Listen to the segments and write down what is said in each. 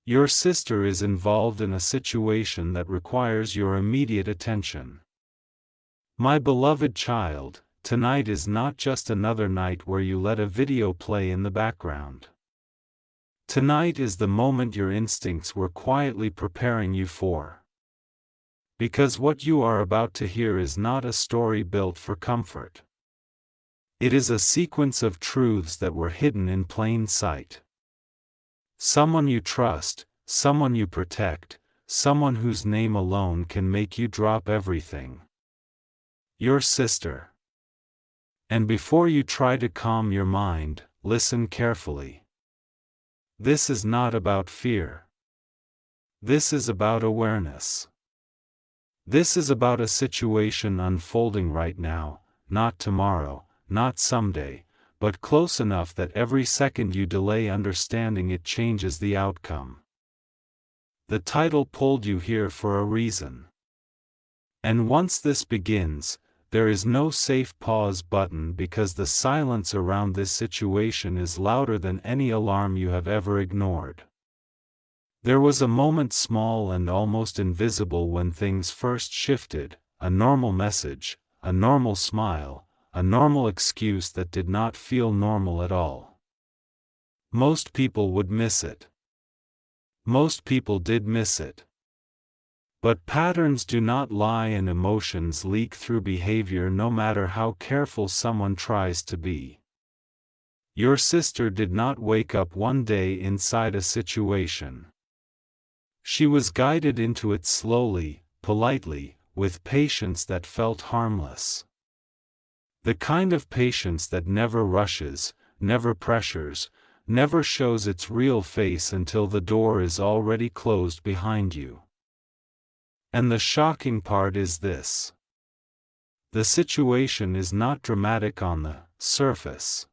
Your sister is involved in a situation that requires your immediate attention. My beloved child, tonight is not just another night where you let a video play in the background. Tonight is the moment your instincts were quietly preparing you for. Because what you are about to hear is not a story built for comfort. It is a sequence of truths that were hidden in plain sight. Someone you trust, someone you protect, someone whose name alone can make you drop everything. Your sister. And before you try to calm your mind, listen carefully. This is not about fear. This is about awareness. This is about a situation unfolding right now, not tomorrow, not someday, but close enough that every second you delay understanding it changes the outcome. The title pulled you here for a reason. And once this begins, there is no safe pause button because the silence around this situation is louder than any alarm you have ever ignored. There was a moment small and almost invisible when things first shifted, a normal message, a normal smile, a normal excuse that did not feel normal at all. Most people would miss it. Most people did miss it. But patterns do not lie and emotions leak through behavior no matter how careful someone tries to be. Your sister did not wake up one day inside a situation. She was guided into it slowly, politely, with patience that felt harmless. The kind of patience that never rushes, never pressures, never shows its real face until the door is already closed behind you. And the shocking part is this. The situation is not dramatic on the surface.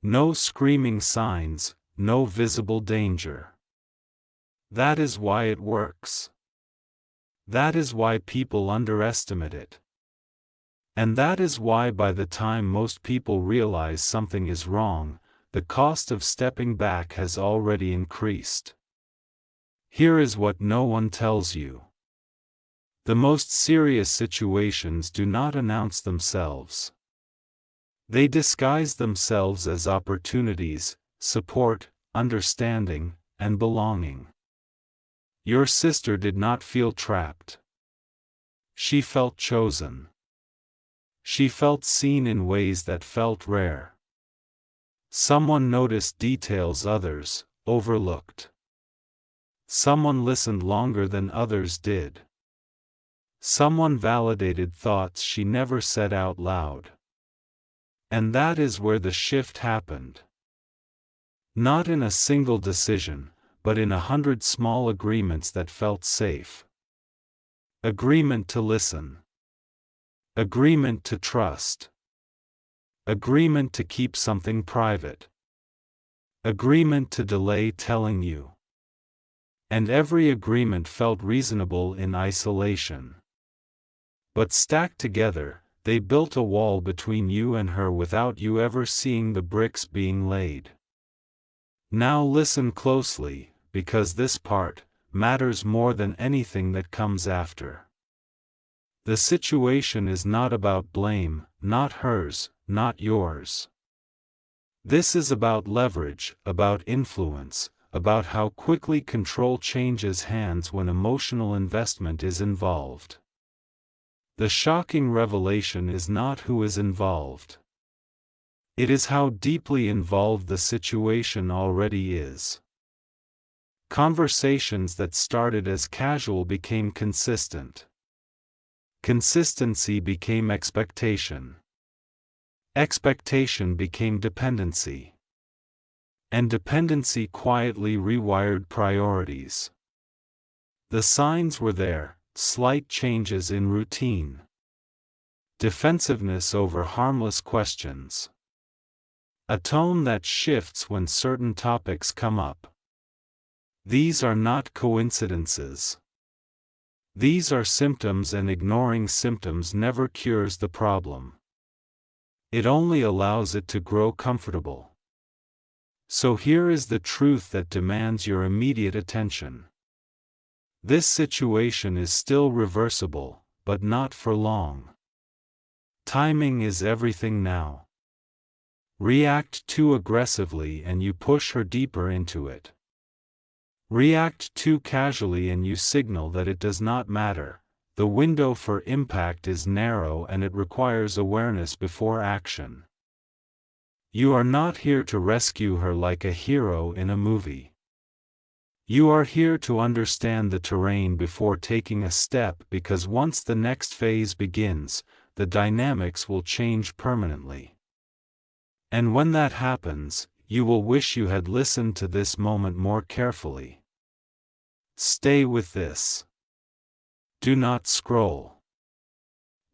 No screaming signs, no visible danger. That is why it works. That is why people underestimate it. And that is why by the time most people realize something is wrong, the cost of stepping back has already increased. Here is what no one tells you. The most serious situations do not announce themselves. They disguise themselves as opportunities, support, understanding, and belonging. Your sister did not feel trapped. She felt chosen. She felt seen in ways that felt rare. Someone noticed details others overlooked. Someone listened longer than others did. Someone validated thoughts she never said out loud. And that is where the shift happened. Not in a single decision, but in 100 small agreements that felt safe. Agreement to listen. Agreement to trust. Agreement to keep something private. Agreement to delay telling you. And every agreement felt reasonable in isolation. But stacked together, they built a wall between you and her without you ever seeing the bricks being laid. Now listen closely, because this part matters more than anything that comes after. The situation is not about blame, not hers, not yours. This is about leverage, about influence, about how quickly control changes hands when emotional investment is involved. The shocking revelation is not who is involved. It is how deeply involved the situation already is. Conversations that started as casual became consistent. Consistency became expectation. Expectation became dependency. And dependency quietly rewired priorities. The signs were there, slight changes in routine. Defensiveness over harmless questions. A tone that shifts when certain topics come up. These are not coincidences. These are symptoms, and ignoring symptoms never cures the problem. It only allows it to grow comfortable. So here is the truth that demands your immediate attention. This situation is still reversible, but not for long. Timing is everything now. React too aggressively and you push her deeper into it. React too casually and you signal that it does not matter. The window for impact is narrow and it requires awareness before action. You are not here to rescue her like a hero in a movie. You are here to understand the terrain before taking a step, because once the next phase begins, the dynamics will change permanently. And when that happens, you will wish you had listened to this moment more carefully. Stay with this. Do not scroll.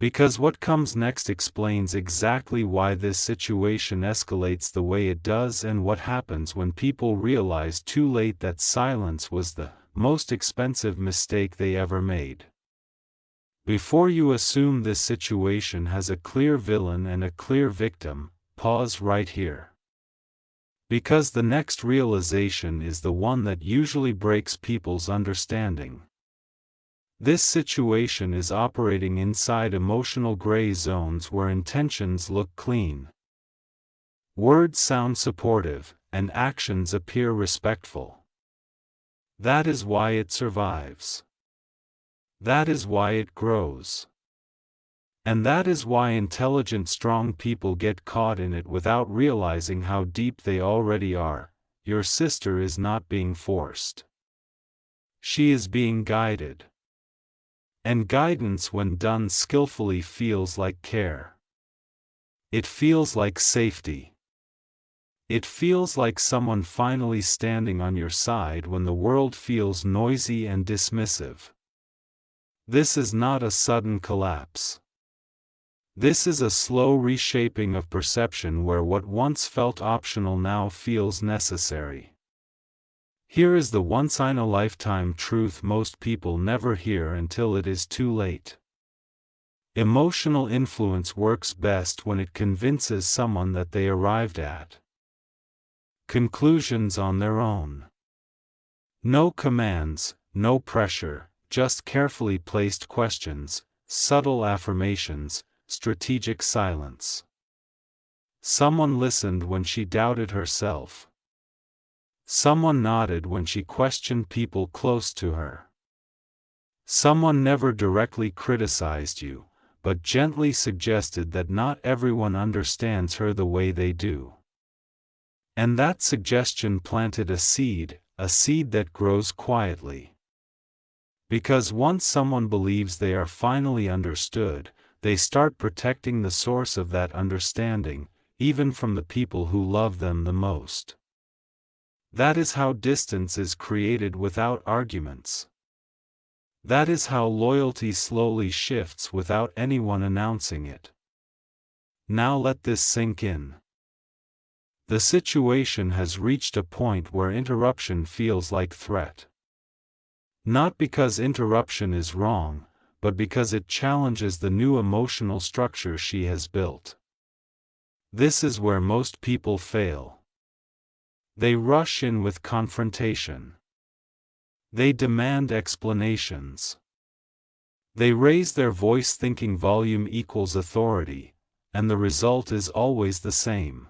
Because what comes next explains exactly why this situation escalates the way it does and what happens when people realize too late that silence was the most expensive mistake they ever made. Before you assume this situation has a clear villain and a clear victim, pause right here. Because the next realization is the one that usually breaks people's understanding. This situation is operating inside emotional gray zones where intentions look clean. Words sound supportive, and actions appear respectful. That is why it survives. That is why it grows. And that is why intelligent, strong people get caught in it without realizing how deep they already are. Your sister is not being forced. She is being guided. And guidance, when done skillfully, feels like care. It feels like safety. It feels like someone finally standing on your side when the world feels noisy and dismissive. This is not a sudden collapse. This is a slow reshaping of perception where what once felt optional now feels necessary. Here is the once-in-a-lifetime truth most people never hear until it is too late. Emotional influence works best when it convinces someone that they arrived at conclusions on their own. No commands, no pressure, just carefully placed questions, subtle affirmations, strategic silence. Someone listened when she doubted herself. Someone nodded when she questioned people close to her. Someone never directly criticized you, but gently suggested that not everyone understands her the way they do. And that suggestion planted a seed that grows quietly. Because once someone believes they are finally understood, they start protecting the source of that understanding, even from the people who love them the most. That is how distance is created without arguments. That is how loyalty slowly shifts without anyone announcing it. Now let this sink in. The situation has reached a point where interruption feels like threat. Not because interruption is wrong, but because it challenges the new emotional structure she has built. This is where most people fail. They rush in with confrontation. They demand explanations. They raise their voice thinking volume equals authority, and the result is always the same.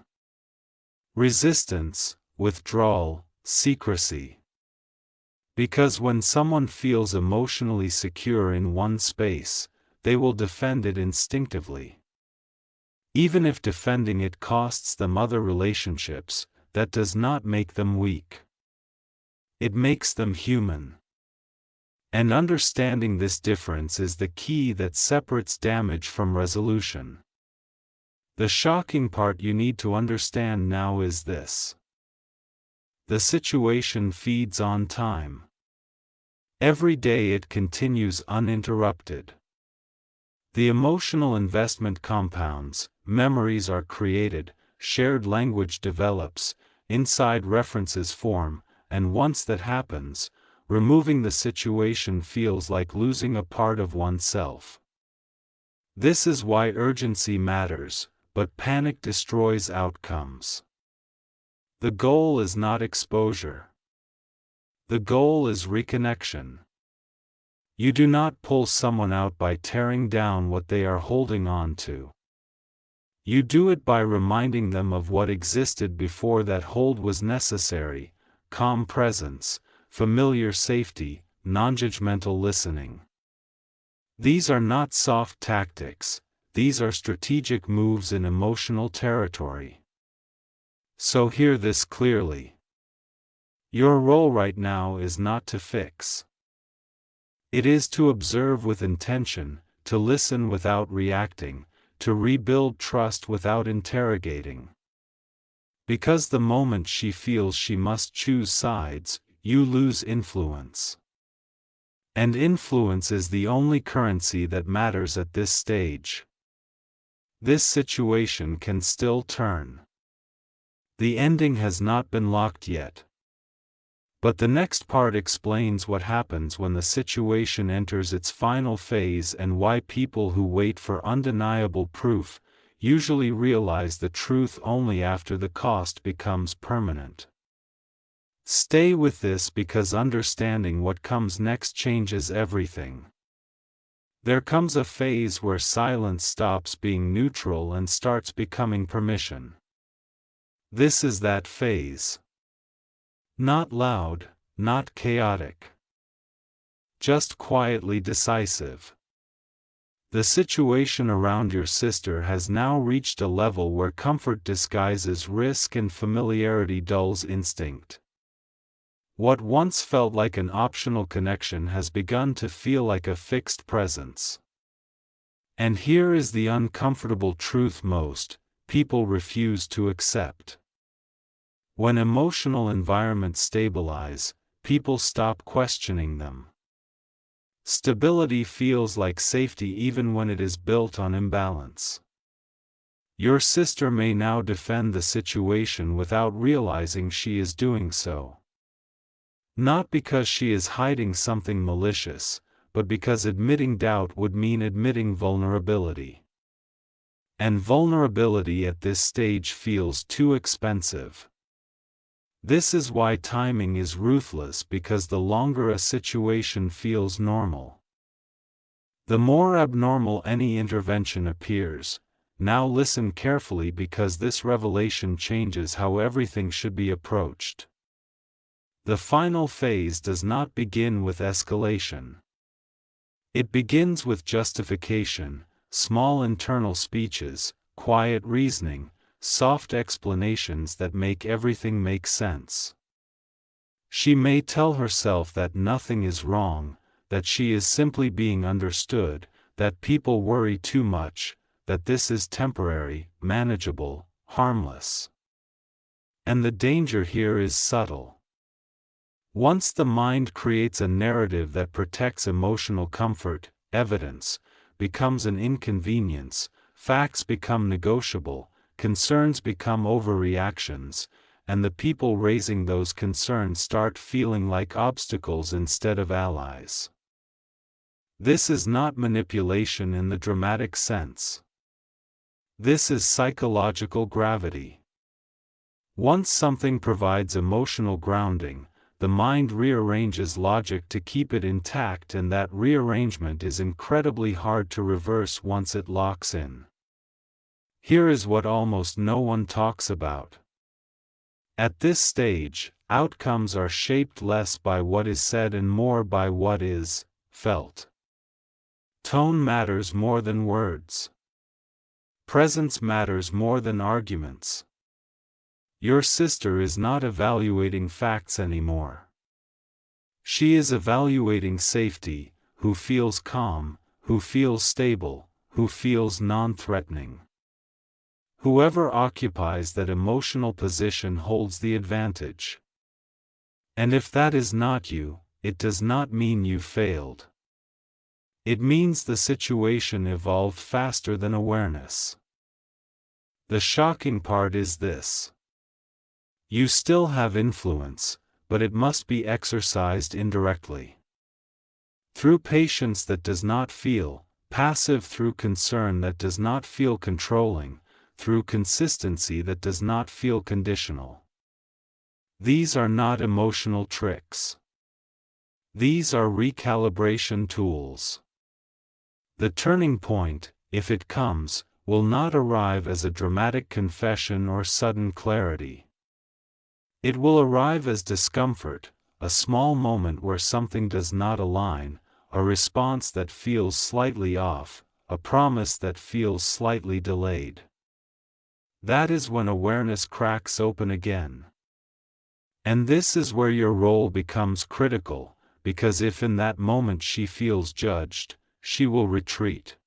Resistance, withdrawal, secrecy. Because when someone feels emotionally secure in one space, they will defend it instinctively. Even if defending it costs them other relationships, that does not make them weak. It makes them human. And understanding this difference is the key that separates damage from resolution. The shocking part you need to understand now is this. The situation feeds on time. Every day it continues uninterrupted. The emotional investment compounds, memories are created, shared language develops, inside references form, and once that happens, removing the situation feels like losing a part of oneself. This is why urgency matters, but panic destroys outcomes. The goal is not exposure. The goal is reconnection. You do not pull someone out by tearing down what they are holding on to. You do it by reminding them of what existed before that hold was necessary: calm presence, familiar safety, non-judgmental listening. These are not soft tactics, these are strategic moves in emotional territory. So hear this clearly. Your role right now is not to fix. It is to observe with intention, to listen without reacting, to rebuild trust without interrogating. Because the moment she feels she must choose sides, you lose influence. And influence is the only currency that matters at this stage. This situation can still turn. The ending has not been locked yet. But the next part explains what happens when the situation enters its final phase and why people who wait for undeniable proof usually realize the truth only after the cost becomes permanent. Stay with this, because understanding what comes next changes everything. There comes a phase where silence stops being neutral and starts becoming permission. This is that phase. Not loud, not chaotic. Just quietly decisive. The situation around your sister has now reached a level where comfort disguises risk and familiarity dulls instinct. What once felt like an optional connection has begun to feel like a fixed presence. And here is the uncomfortable truth most people refuse to accept. When emotional environments stabilize, people stop questioning them. Stability feels like safety even when it is built on imbalance. Your sister may now defend the situation without realizing she is doing so. Not because she is hiding something malicious, but because admitting doubt would mean admitting vulnerability. And vulnerability at this stage feels too expensive. This is why timing is ruthless, because the longer a situation feels normal, the more abnormal any intervention appears. Now listen carefully, because this revelation changes how everything should be approached. The final phase does not begin with escalation. It begins with justification, small internal speeches, quiet reasoning, soft explanations that make everything make sense. She may tell herself that nothing is wrong, that she is simply being understood, that people worry too much, that this is temporary, manageable, harmless. And the danger here is subtle. Once the mind creates a narrative that protects emotional comfort, evidence becomes an inconvenience, facts become negotiable, concerns become overreactions, and the people raising those concerns start feeling like obstacles instead of allies. This is not manipulation in the dramatic sense. This is psychological gravity. Once something provides emotional grounding, the mind rearranges logic to keep it intact, and that rearrangement is incredibly hard to reverse once it locks in. Here is what almost no one talks about. At this stage, outcomes are shaped less by what is said and more by what is felt. Tone matters more than words. Presence matters more than arguments. Your sister is not evaluating facts anymore. She is evaluating safety: who feels calm, who feels stable, who feels non-threatening. Whoever occupies that emotional position holds the advantage. And if that is not you, it does not mean you failed. It means the situation evolved faster than awareness. The shocking part is this. You still have influence, but it must be exercised indirectly. Through patience that does not feel passive, through concern that does not feel controlling, through consistency that does not feel conditional. These are not emotional tricks. These are recalibration tools. The turning point, if it comes, will not arrive as a dramatic confession or sudden clarity. It will arrive as discomfort, a small moment where something does not align, a response that feels slightly off, a promise that feels slightly delayed. That is when awareness cracks open again. And this is where your role becomes critical, because if in that moment she feels judged, she will retreat.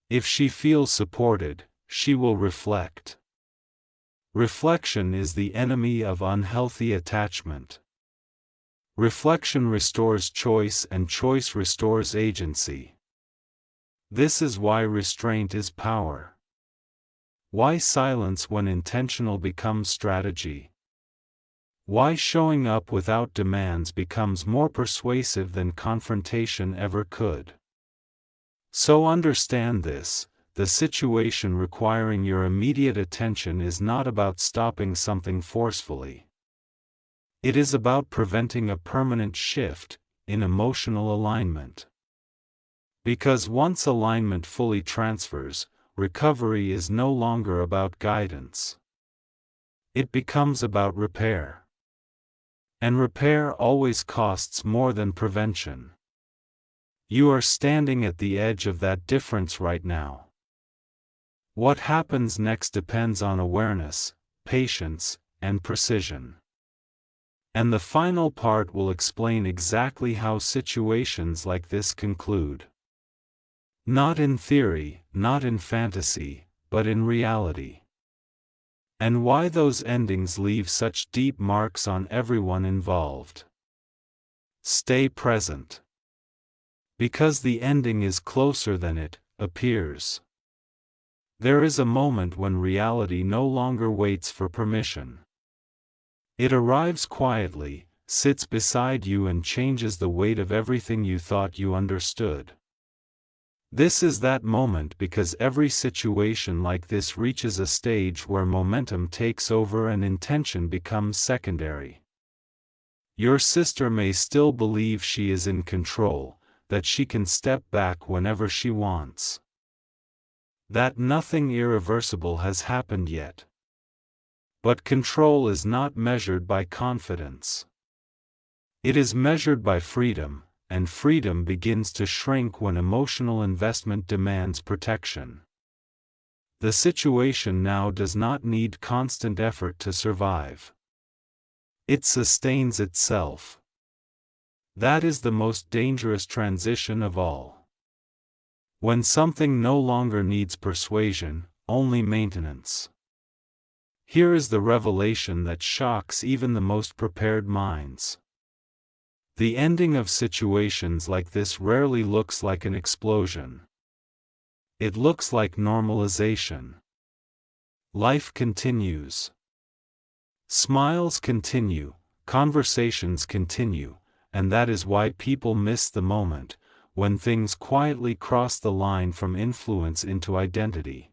If she feels supported, she will reflect. Reflection is the enemy of unhealthy attachment. Reflection restores choice, and choice restores agency. This is why restraint is power. Why silence when intentional becomes strategy. Why showing up without demands becomes more persuasive than confrontation ever could. So understand this: the situation requiring your immediate attention is not about stopping something forcefully. It is about preventing a permanent shift in emotional alignment. Because once alignment fully transfers, recovery is no longer about guidance. It becomes about repair. And repair always costs more than prevention. You are standing at the edge of that difference right now. What happens next depends on awareness, patience, and precision. And the final part will explain exactly how situations like this conclude. Not in theory, not in fantasy, but in reality. And why those endings leave such deep marks on everyone involved. Stay present. Because the ending is closer than it appears. There is a moment when reality no longer waits for permission. It arrives quietly, sits beside you, and changes the weight of everything you thought you understood. This is that moment because every situation like this reaches a stage where momentum takes over and intention becomes secondary. Your sister may still believe she is in control, that she can step back whenever she wants. That nothing irreversible has happened yet. But control is not measured by confidence. It is measured by freedom, and freedom begins to shrink when emotional investment demands protection. The situation now does not need constant effort to survive. It sustains itself. That is the most dangerous transition of all. When something no longer needs persuasion, only maintenance. Here is the revelation that shocks even the most prepared minds. The ending of situations like this rarely looks like an explosion. It looks like normalization. Life continues. Smiles continue, conversations continue, and that is why people miss the moment, when things quietly cross the line from influence into identity.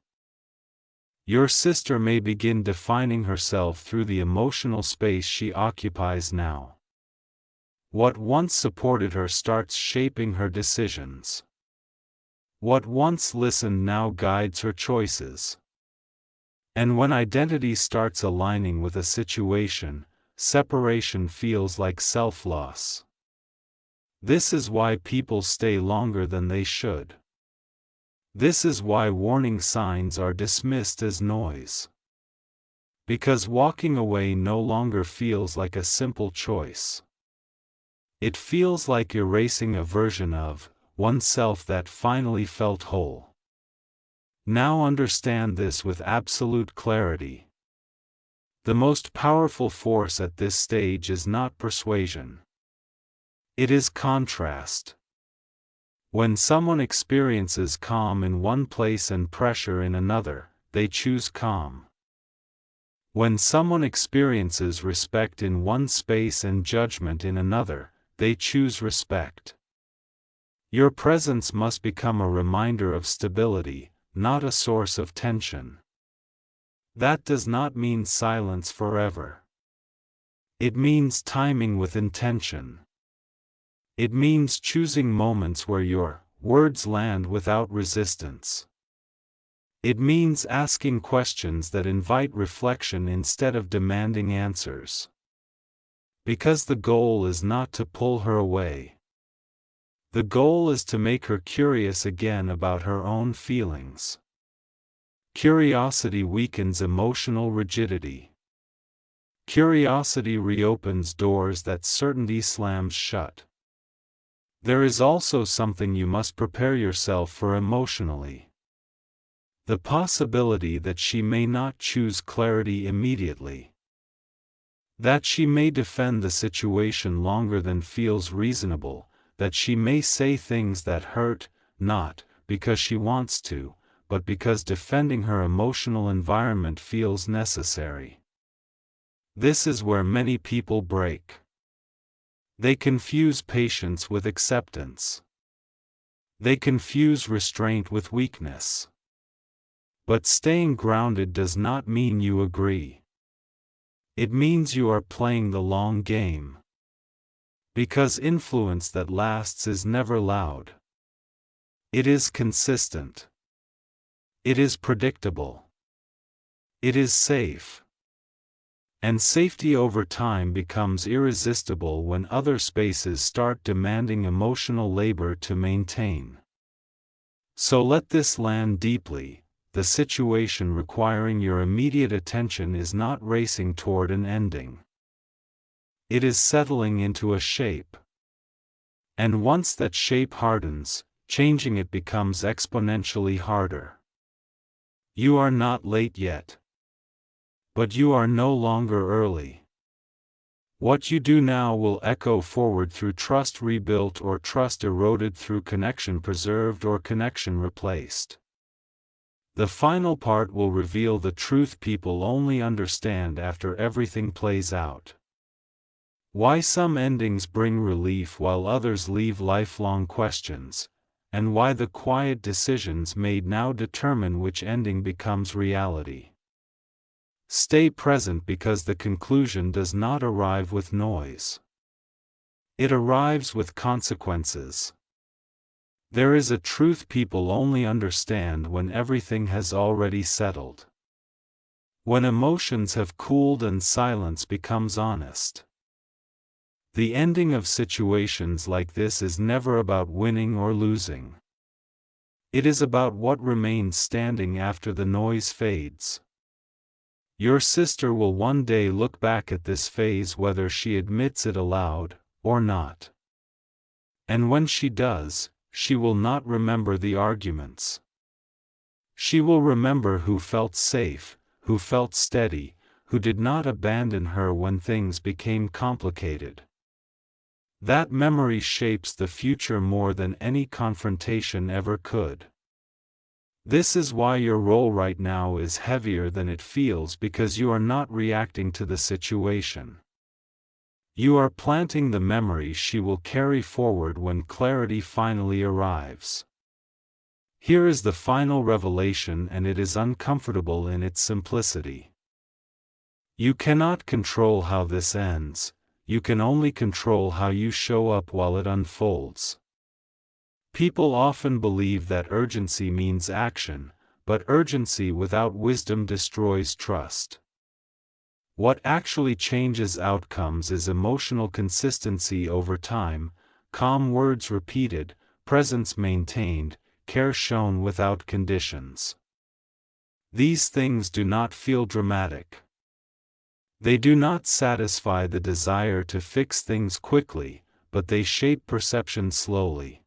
Your sister may begin defining herself through the emotional space she occupies now. What once supported her starts shaping her decisions. What once listened now guides her choices. And when identity starts aligning with a situation, separation feels like self-loss. This is why people stay longer than they should. This is why warning signs are dismissed as noise. Because walking away no longer feels like a simple choice. It feels like erasing a version of oneself that finally felt whole. Now understand this with absolute clarity. The most powerful force at this stage is not persuasion. It is contrast. When someone experiences calm in one place and pressure in another, they choose calm. When someone experiences respect in one space and judgment in another, they choose respect. Your presence must become a reminder of stability, not a source of tension. That does not mean silence forever. It means timing with intention. It means choosing moments where your words land without resistance. It means asking questions that invite reflection instead of demanding answers. Because the goal is not to pull her away. The goal is to make her curious again about her own feelings. Curiosity weakens emotional rigidity. Curiosity reopens doors that certainty slams shut. There is also something you must prepare yourself for emotionally. The possibility that she may not choose clarity immediately. That she may defend the situation longer than feels reasonable, that she may say things that hurt, not because she wants to, but because defending her emotional environment feels necessary. This is where many people break. They confuse patience with acceptance. They confuse restraint with weakness. But staying grounded does not mean you agree. It means you are playing the long game. Because influence that lasts is never loud. It is consistent. It is predictable. It is safe. And safety over time becomes irresistible when other spaces start demanding emotional labor to maintain. So let this land deeply. The situation requiring your immediate attention is not racing toward an ending. It is settling into a shape. And once that shape hardens, changing it becomes exponentially harder. You are not late yet. But you are no longer early. What you do now will echo forward through trust rebuilt or trust eroded, through connection preserved or connection replaced. The final part will reveal the truth people only understand after everything plays out. Why some endings bring relief while others leave lifelong questions, and why the quiet decisions made now determine which ending becomes reality. Stay present, because the conclusion does not arrive with noise. It arrives with consequences. There is a truth people only understand when everything has already settled. When emotions have cooled and silence becomes honest. The ending of situations like this is never about winning or losing. It is about what remains standing after the noise fades. Your sister will one day look back at this phase, whether she admits it aloud or not. And when she does, she will not remember the arguments. She will remember who felt safe, who felt steady, who did not abandon her when things became complicated. That memory shapes the future more than any confrontation ever could. This is why your role right now is heavier than it feels, because you are not reacting to the situation. You are planting the memory she will carry forward when clarity finally arrives. Here is the final revelation, and it is uncomfortable in its simplicity. You cannot control how this ends, you can only control how you show up while it unfolds. People often believe that urgency means action, but urgency without wisdom destroys trust. What actually changes outcomes is emotional consistency over time, calm words repeated, presence maintained, care shown without conditions. These things do not feel dramatic. They do not satisfy the desire to fix things quickly, but they shape perception slowly.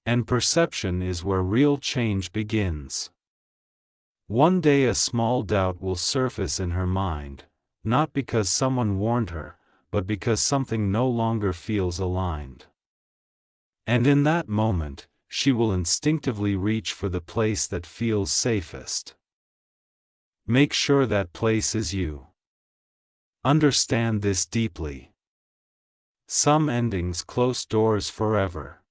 And perception is where real change begins. One day a small doubt will surface in her mind, not because someone warned her, but because something no longer feels aligned. And in that moment, she will instinctively reach for the place that feels safest. Make sure that place is you. Understand this deeply. Some endings close doors forever.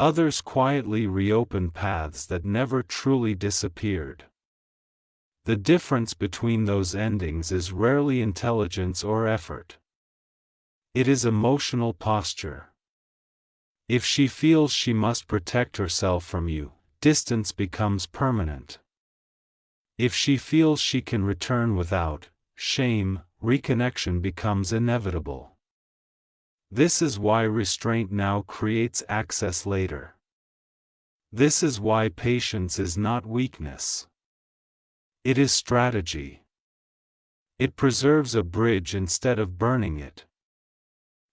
Others quietly reopen paths that never truly disappeared. The difference between those endings is rarely intelligence or effort. It is emotional posture. If she feels she must protect herself from you, distance becomes permanent. If she feels she can return without shame, reconnection becomes inevitable. This is why restraint now creates access later. This is why patience is not weakness. It is strategy. It preserves a bridge instead of burning it.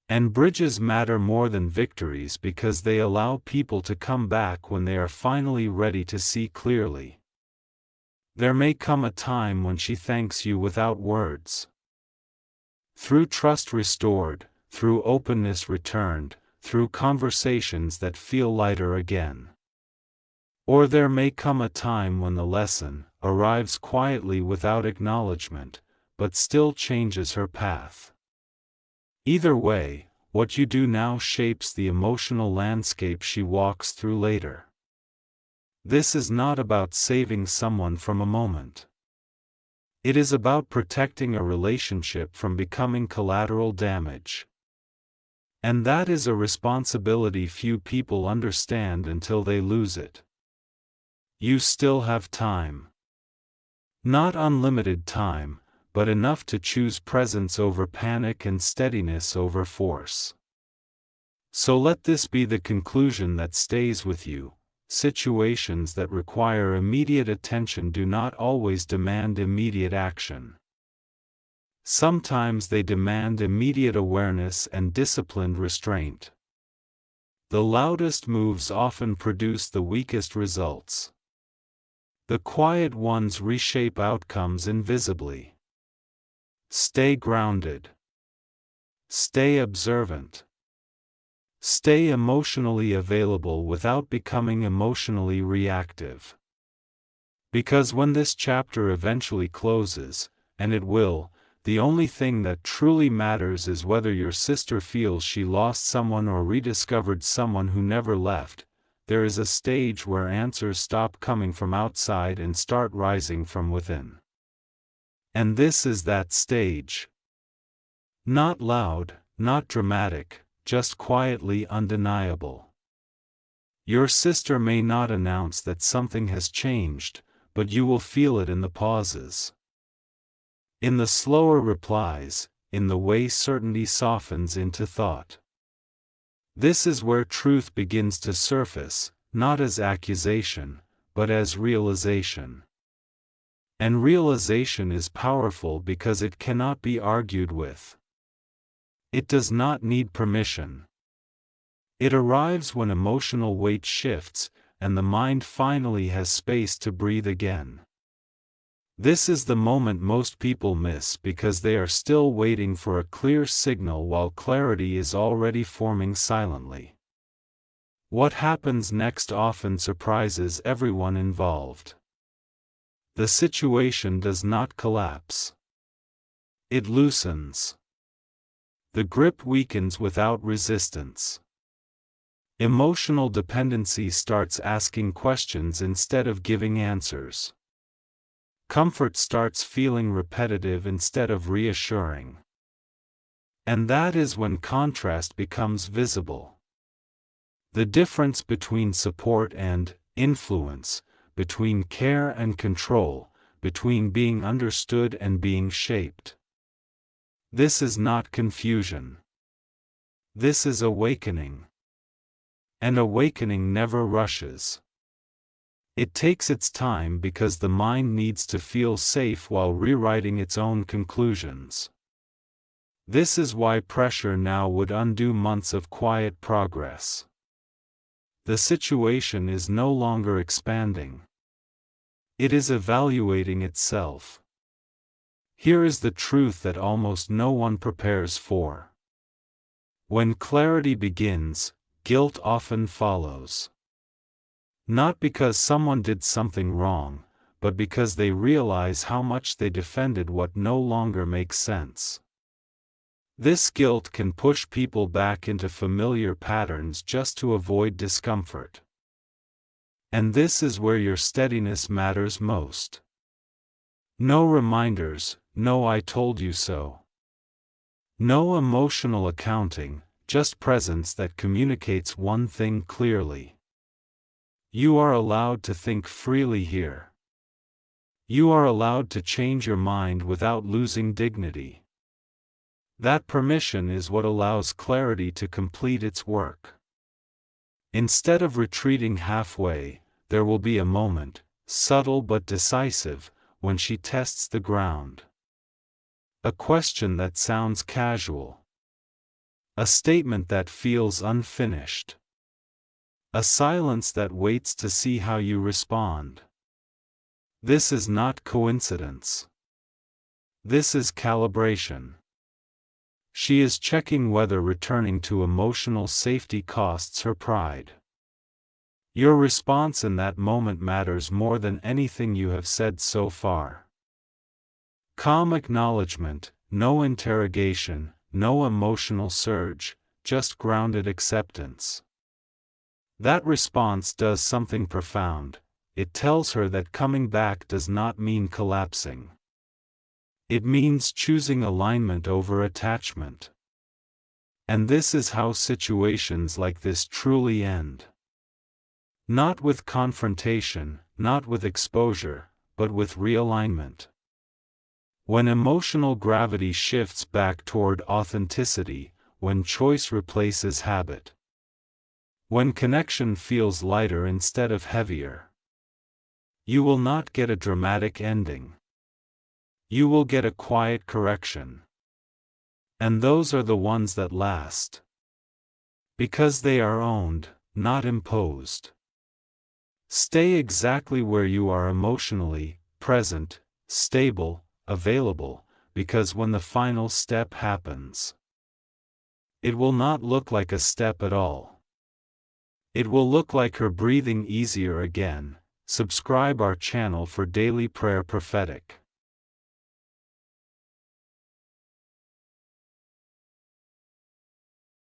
And bridges matter more than victories because they allow people to come back when they are finally ready to see clearly. There may come a time when she thanks you without words. Through trust restored, through openness returned, through conversations that feel lighter again. Or there may come a time when the lesson arrives quietly without acknowledgement, but still changes her path. Either way, what you do now shapes the emotional landscape she walks through later. This is not about saving someone from a moment. It is about protecting a relationship from becoming collateral damage. And that is a responsibility few people understand until they lose it. You still have time. Not unlimited time, but enough to choose presence over panic and steadiness over force. So let this be the conclusion that stays with you. Situations that require immediate attention do not always demand immediate action. Sometimes they demand immediate awareness and disciplined restraint. The loudest moves often produce the weakest results. The quiet ones reshape outcomes invisibly. Stay grounded. Stay observant. Stay emotionally available without becoming emotionally reactive. Because when this chapter eventually closes, and it will, the only thing that truly matters is whether your sister feels she lost someone or rediscovered someone who never left. There is a stage where answers stop coming from outside and start rising from within. And this is that stage. Not loud, not dramatic, just quietly undeniable. Your sister may not announce that something has changed, but you will feel it in the pauses. In the slower replies, in the way certainty softens into thought. This is where truth begins to surface, not as accusation, but as realization. And realization is powerful because it cannot be argued with. It does not need permission. It arrives when emotional weight shifts, and the mind finally has space to breathe again. This is the moment most people miss because they are still waiting for a clear signal while clarity is already forming silently. What happens next often surprises everyone involved. The situation does not collapse. It loosens. The grip weakens without resistance. Emotional dependency starts asking questions instead of giving answers. Comfort starts feeling repetitive instead of reassuring. And that is when contrast becomes visible. The difference between support and influence, between care and control, between being understood and being shaped. This is not confusion. This is awakening. And awakening never rushes. It takes its time because the mind needs to feel safe while rewriting its own conclusions. This is why pressure now would undo months of quiet progress. The situation is no longer expanding. It is evaluating itself. Here is the truth that almost no one prepares for. When clarity begins, guilt often follows. Not because someone did something wrong, but because they realize how much they defended what no longer makes sense. This guilt can push people back into familiar patterns just to avoid discomfort. And this is where your steadiness matters most. No reminders, no "I told you so." No emotional accounting, just presence that communicates one thing clearly. You are allowed to think freely here. You are allowed to change your mind without losing dignity. That permission is what allows clarity to complete its work. Instead of retreating halfway, there will be a moment, subtle but decisive, when she tests the ground. A question that sounds casual. A statement that feels unfinished. A silence that waits to see how you respond. This is not coincidence. This is calibration. She is checking whether returning to emotional safety costs her pride. Your response in that moment matters more than anything you have said so far. Calm acknowledgement, no interrogation, no emotional surge, just grounded acceptance. That response does something profound. It tells her that coming back does not mean collapsing. It means choosing alignment over attachment. And this is how situations like this truly end. Not with confrontation, not with exposure, but with realignment. When emotional gravity shifts back toward authenticity, when choice replaces habit. When connection feels lighter instead of heavier. You will not get a dramatic ending. You will get a quiet correction. And those are the ones that last. Because they are owned, not imposed. Stay exactly where you are emotionally, present, stable, available, because when the final step happens, it will not look like a step at all. It will look like her breathing easier again. Subscribe our channel for daily prayer prophetic.